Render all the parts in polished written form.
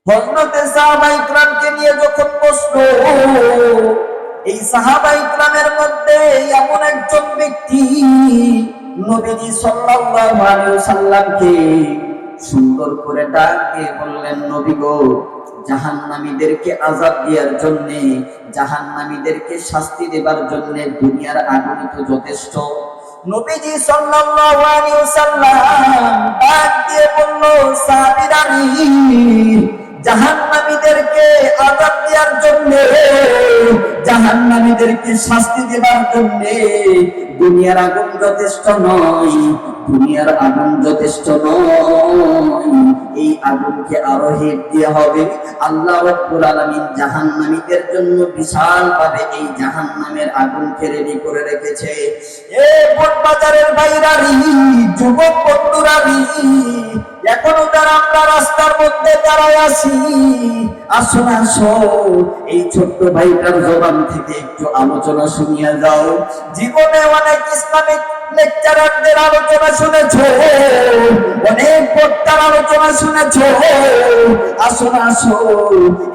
হযরতে সাহাবায়ে ইকরামকে নিয়ে যখন প্রশ্ন, এই সাহাবায়ে ইকরামের মধ্যে এমন একজন ব্যক্তি নবীজি সাল্লাল্লাহু আলাইহি ওয়াসাল্লামকে সুন্দর করে ডাক দিয়ে বললেন, নবী গো, জাহান্নামীদেরকে আযাব দেওয়ার জন্য, জাহান্নামীদেরকে শাস্তি দেবার জন্য দুনিয়ার আগুনই তো যথেষ্ট। নবীজি সাল্লাল্লাহু আলাইহি ওয়াসাল্লাম ডাক দিয়ে বলল, সাহাবীরা, জাহান্নামীদেরকে আযাব দেওয়ার জন্য, জাহান্নামীদেরকে শাস্তি দেবার জন্য দুনিয়ার আগুন যথেষ্ট নয়, দুনিয়ার আগুন যথেষ্ট নয়, এই আগুনকে আরো হিট দেওয়া হবে। আল্লাহ রাব্বুল আলামিন জাহান্নামীদের জন্য বিশাল ভাবে এই জাহান্নামের আগুনকে রেডি করে রেখেছে। এ বটবাজারের ভাইরারি, যুবক বন্ধুরারি, এখনো যারা আমরা রাস্তার মধ্যে দাঁড়ায় আছি, আসুন আসো, এই ছোট্ট ভাইটার জবান থেকে একটু আলোচনা শুনিয়া যাও। জীবনে অনেক ইসলামিক লেকচারারদের আলোচনা শুনেছো, অনেক বক্তার আলোচনা শুনেছো, আসো না আসো,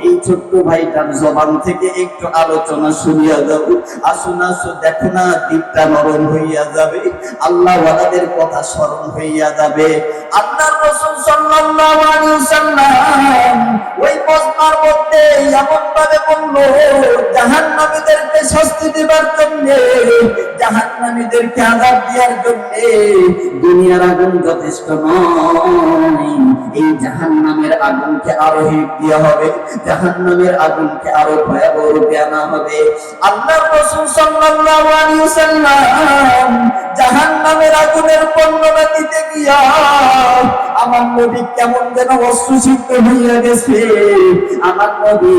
এই ছোট্ট ভাইটার জবান থেকে একটু আলোচনা শুনিয়া যাও। আসো না আসো, দেখো না দিকটা নরম হইয়া যাবে, আল্লাহ ওয়ালাদের কথা স্মরণ হইয়া যাবে। আল্লাহর রাসূল সাল্লাল্লাহু আলাইহি ওয়াসাল্লাম ওই মজমার মধ্যে এমন ভাবে বলল, জাহান্নামীদেরকে শাস্তি দেবার জন্য, জাহান্নামীদেরকে আযাব দেওয়ার জন্য দুনিয়ার আগুন যথেষ্ট নয়, এই জাহান্নামের আগুনকে আরো হিট দেওয়া হবে, জাহান্নামের আগুনকে আরো ভয়াবহ রূপে আনা হবে। আল্লাহর রাসূল সাল্লাল্লাহু আলাইহি ওয়াসাল্লাম জাহান্নামের আগুনের বর্ণনা দিতে গিয়া আমার নবী কেমন যেন অশ্রুসিক্ত হইয়া গেছে, আমার নবী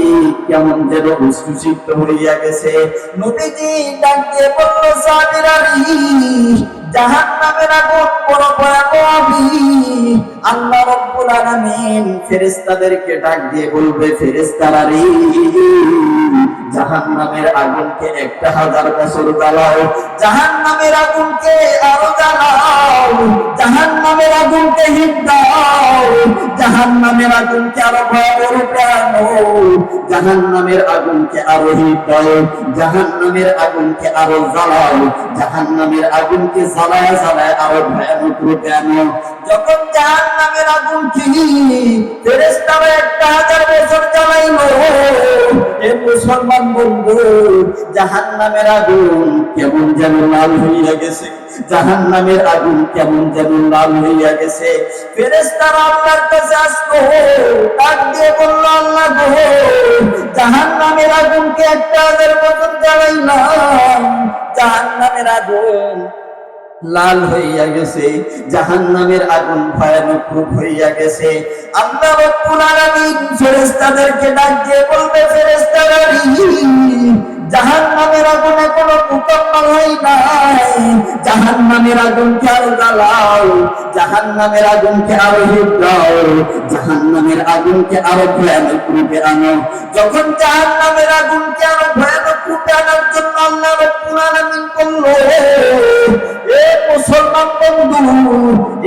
কেমন যেন অশ্রুসিক্ত হইয়া গেছে। নবীজি ডাক দিয়ে বলল, সাহাবীরা, জাহান্নামের আগুন বড় ভয়াবহ। আল্লাহ রাব্বুল আলামিন ফেরেশতাদেরকে ডাক দিয়ে বলবে, ফেরেশতারা রে, জাহান্নামের আগুনকে 1000 বছর জ্বালাও, জাহান্নামের আগুনকে আরো জ্বালাও, জাহান্নামের আগুনকে হিট দাও, জাহান্নামের আগুনকে আরো ভয়াবহ রূপে আনো, জাহান্নামের আগুনকে আরো হিট দাও, জাহান্নামের আগুনকে আরো জ্বালাও, জাহান্নামের আগুনকে জ্বালায় জ্বালায় আরো ভয়ানক রূপে আনো। যখন জাহান্নামের আগুনকে ফেরেশতারা 1000 বছর জ্বালাইলো, এ মুসলমান বন্ধু, জাহান্নামের আগুন কেমন যেন লাল হইয়া গেছে, জাহান্নামের আগুন কেমন যেন লাল হইয়া গেছে। ফেরেশতারা আল্লাহর কাছে আসলো, ডাক দিয়ে বলল, আল্লাহ গো, জাহান্নামের আগুনকে 1000 বছর জ্বালাইলাম, জাহান্নামের আগুন লাল হইয়া গেছে, জাহান্নামের আগুন ভয়ানক রূপ হইয়া গেছে। আল্লাহ রাব্বুল আলামিন ফেরেশতাদেরকে ডাক দিয়ে বলবে, ফেরেশতারা, জাহান্নামের আগুন এখনো মুকাম্মাল হয় নাই, জাহান্নামের আগুনকে আরো জ্বালাও, জাহান্নামের আগুনকে আরো হিট দাও, জাহান্নামের আগুনকে আরো ভয়ানক রূপে আনো। যখন জাহান্নামের আগুনকে আরো ভয়ানক রূপে আনার জন্য আল্লাহ রাব্বুল আলামিন বলল, এ মুসলমান বন্ধু,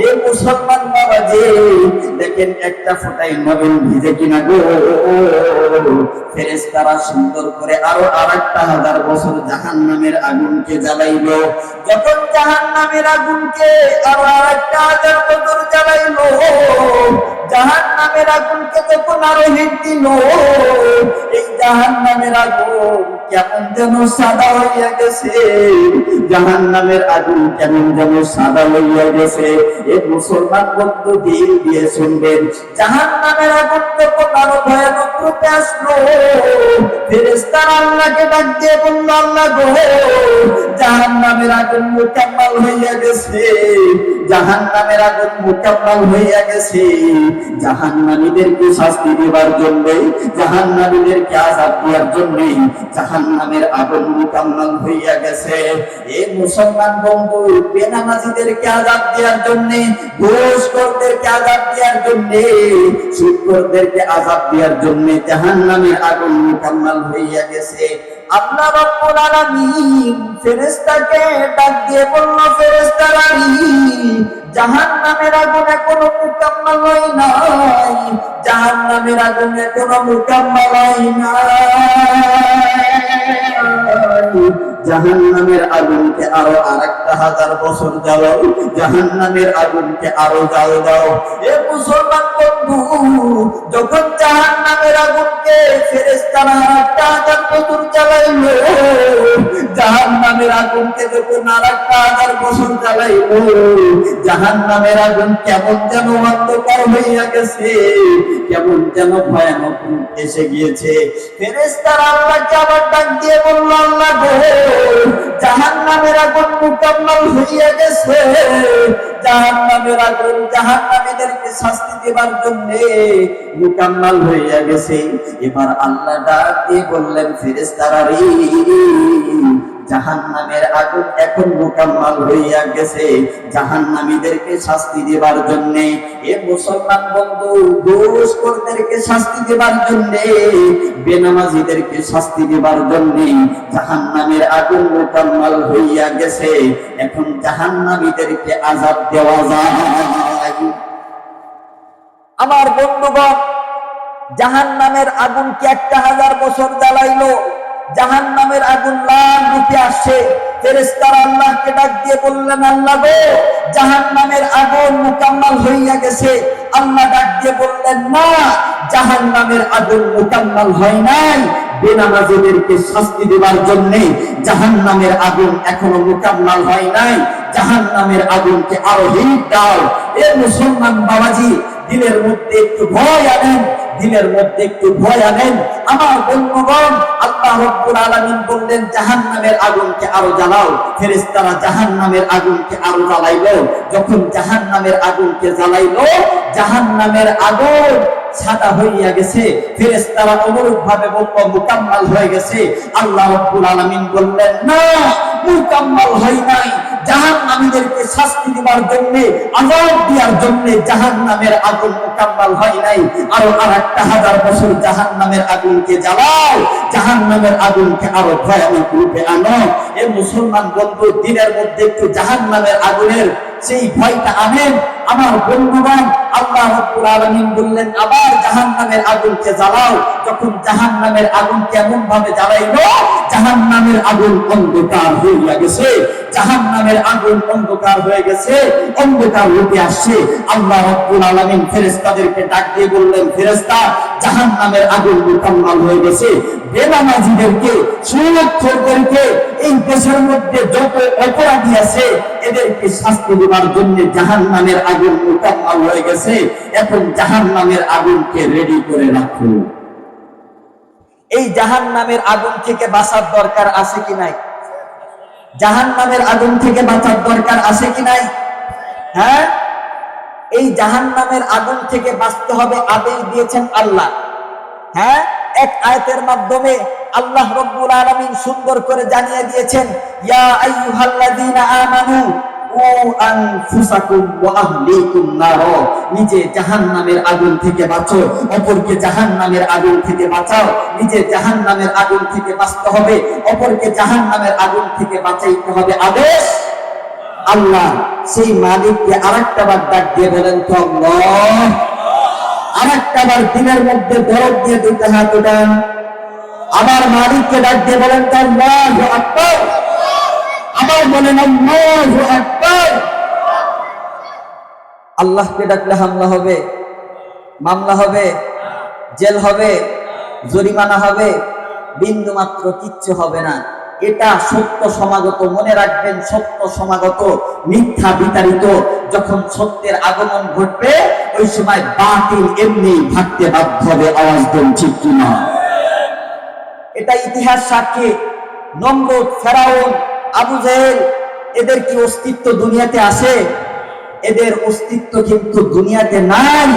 এ মুসলমান বাবাজি, দেখেন একটা ফোঁটাই নবীন ভিজে কিনা গো। ফেরেশতারা সুন্দর করে আরো 1000 বছর জাহান্নামের আগুনকে জ্বালাইলো। যখন জাহান্নামের আগুনকে আরো 1000 বছর জ্বালাইলো, জাহান্নামের আগুনকে যখন আরো হিট দিল, এই জাহান্নামের আগুন কেমন যেন সাদা হইয়া গেছে, জাহান্নামের আগুন কেমন যেন সাদা হইয়া গেছে। এ মুসলমান বন্ধু দিল দিয়ে শুনবেন, জাহান্নামের আগুন যখন আরো ভয়ানক রূপে আসলো, ফেরেশতারা আল্লাহকে ডাক দিয়ে বলল, আল্লাহ গো, জাহান্নামের আগুন মুকাম্মাল হইয়া গেছে, জাহান্নামের আগুন মুকাম্মাল হইয়া গেছে, জাহান্নামীদেরকে শাস্তি দেবার জন্য, জাহান্নামীদেরকে আযাব দেওয়ার জন্য জাহান্নামের আগুন মুকাম্মাল হইয়া গেছে। এই মুসলমান বন্ধু, বেনামাজিদেরকে আযাব দেওয়ার জন্য, ঘুষখোরদেরকে আযাব দেওয়ার জন্য, সুদখোরদেরকে আযাব দেওয়ার জন্য জাহান্নামের আগুন মুকাম্মাল হইয়া গেছে। আল্লাহ রাব্বুল আলামিন ফেরেশতাকে ডাক দিয়ে বলল, ফেরেশতারা জাহান্নামের আগুন এখনো মুকাম্মাল হয় নাই, জাহান্নামের আগুন এখনো মুকাম্মাল হয় নাই। জাহান্নামের আগুনকে আরো 1000 বছর জ্বালাও, জাহান্নামের আগুনকে আরো দাও। এ মুসলমান বন্ধু, যখন জাহান্নামের আগুনকে ফেরেশতারা 1000 বছর জ্বালাইলো, জাহান্নামের আগুনকে যখন 1000 বছর জ্বালাইলো, জাহান্নামের আগুন কেমন যেন অন্ধকার হইয়া গেছে, কেমন যেন ভয়ানক রূপ এসে গিয়েছে। ফেরেশতারা আল্লাহকে আবার ডাক দিয়ে বলল, আল্লাহ গো, জাহান্নামের আগুন মুকাম্মাল হইয়া গেছে, জাহান্নামের আগুন জাহান্নামীদেরকে শাস্তি দেবার জন্য মুকাম্মাল হইয়া গেছে। এবার আল্লাহ ডাক দিয়ে বললেন, ফেরেশতারা জাহান্নামের আগুন এখন মুকাম্মাল হইয়া গেছে জাহান্নামীদেরকে শাস্তি দেবার জন্য। এ মুসলমান বন্ধু, দোষখোরদেরকে শাস্তি দেবার জন্য, বেনামাজিদেরকে শাস্তি দেবার জন্য জাহান্নামের আগুন মুকাম্মাল হইয়া গেছে। এখন জাহান্নামীদেরকে আযাব দেওয়া যায়। আমার বন্ধুগণ, জাহান্নামের আগুন কি 1000 বছর জ্বালাইলো, জাহান্নামের আগুন লাল রূপে আসছে। ফেরেশতারা আল্লাহকে ডাক দিয়ে বললেন, আল্লাহ গো, জাহান্নামের আগুন মুকাম্মাল হইয়া গেছে। আল্লাহ ডাক দিয়ে বললেন, না, জাহান্নামের আগুন মুকাম্মাল হয় নাই, বেনামাজিদেরকে শাস্তি দেবার জন্য জাহান্নামের আগুন এখনো মুকাম্মাল হয় নাই, জাহান্নামের আগুনকে আরো হিট দাও। এ মুসলমান বাবাজি, দিলের মধ্যে একটু ভয় আনেন, দিলের মধ্যে একটু ভয় আনেন। আমার বন্ধুগণ, আল্লাহ রাব্বুল আলামিন বললেন, জাহান্নামের আগুনকে আরো জ্বালাও। ফেরেশতারা জাহান্নামের আগুনকে আরো জ্বালাইলো। যখন জাহান্নামের আগুনকে জ্বালাইলো, জাহান্নামের আগুন সাদা হইয়া গেছে। ফেরেশতারা অনুরূপ ভাবে বলল, মুকাম্মাল হয়ে গেছে। আল্লাহ রাব্বুল আলামিন বললেন, না, মুকাম্মাল হয় নাই, জাহান্নামীদেরকে শাস্তি দেওয়ার জন্য, আযাব দেওয়ার জন্য জাহান্নামের আগুন মুকাম্মাল হয় নাই। আরো 1000 বছর জাহান্নামের আগুনকে জ্বালাও, জাহান্নামের আগুনকে আরো ভয়ানক রূপে আনো। এ মুসলমান বন্ধু, দিনের মধ্যে একটু জাহান্নামের আগুনের সেই ভয়টা আনেন। আমার বন্ধুগণ, আল্লাহ রাব্বুল আলামিন বললেন, আবার জাহান্নামের আগুনকে জ্বালাও। যখন জাহান্নামের আগুন কেমন ভাবে জ্বালাইলো, জাহান্নামের আগুন অন্ধকার হইয়া গেছে, জাহান্নামের আগুন অন্ধকার হয়ে গেছে, অন্ধকার রূপে আসছে। আল্লাহ রাব্বুল আলামিন ফেরেশতাদেরকে ডাক দিয়ে বললেন, ফেরেশতা, জাহান্নামের আগুন মুকাম্মাল হয়ে গেছে, বেনামাজিদেরকে, সুদখোরদেরকে, এই দেশের মধ্যে যত অপরাধী আছে এদেরকে শাস্তি দেওয়ার জন্য জাহান্নামের আগুন মুকাম্মাল হয়ে গেছে। এখন জাহান্নামের আগুনকে রেডি করে রাখো। এই জাহান্নামের আগুন থেকে বাঁচার দরকার আছে কি নাই? জাহান্নামের আগুন থেকে বাঁচার দরকার আছে কি নাই? হ্যাঁ, এই জাহান্নামের আগুন থেকে বাঁচতে হবে, আদেশ দিয়েছেন আল্লাহ। হ্যাঁ, এক আয়াতের মাধ্যমে আল্লাহ রাব্বুল আলামিন সুন্দর করে জানিয়ে দিয়েছেন, ইয়া আইয়ুহাল্লাযীনা আমানু ও আনফুসাকুম ওয়া আহলিকুম নার, নিজে জাহান্নামের আগুন থেকে বাঁচো, অপরকে জাহান্নামের আগুন থেকে বাঁচাও। নিজে জাহান্নামের আগুন থেকে বাঁচতে হবে, অপরকে জাহান্নামের আগুন থেকে বাঁচাইতে হবে। আদেশ আল্লাহ। সেই মালিককে আরেকটা বার ডাক দিয়ে বলেন তো আল্লাহ। আরেকটা বার দিনের মধ্যে দরদ দিয়ে দুইটা হাত উঠান, আবার মালিককে ডাক দিয়ে বলেন তো আল্লাহু আকবার। আবার বলেন আল্লাহু আকবার। আল্লাহকে ডাকলে হামলা হবে, মামলা হবে, জেল হবে, জরিমানা হবে, বিন্দু মাত্র কিচ্ছু হবে না। এটা সত্য সমাগত, মনে রাখবেন, সত্য সমাগত, মিথ্যা বিতাড়িত। যখন সত্যের আগমন ঘটবে, ওই সময় বাতিল এমনি ভাগতে বাধ্য হবে। আওয়াজ দেন ঠিক কিনা? এটা ইতিহাস সাক্ষী। নমরুদ, ফেরাউন, আবু জেহেল, এদের কি অস্তিত্ব দুনিয়াতে আছে? এদের অস্তিত্ব কিন্তু দুনিয়াতে নাই।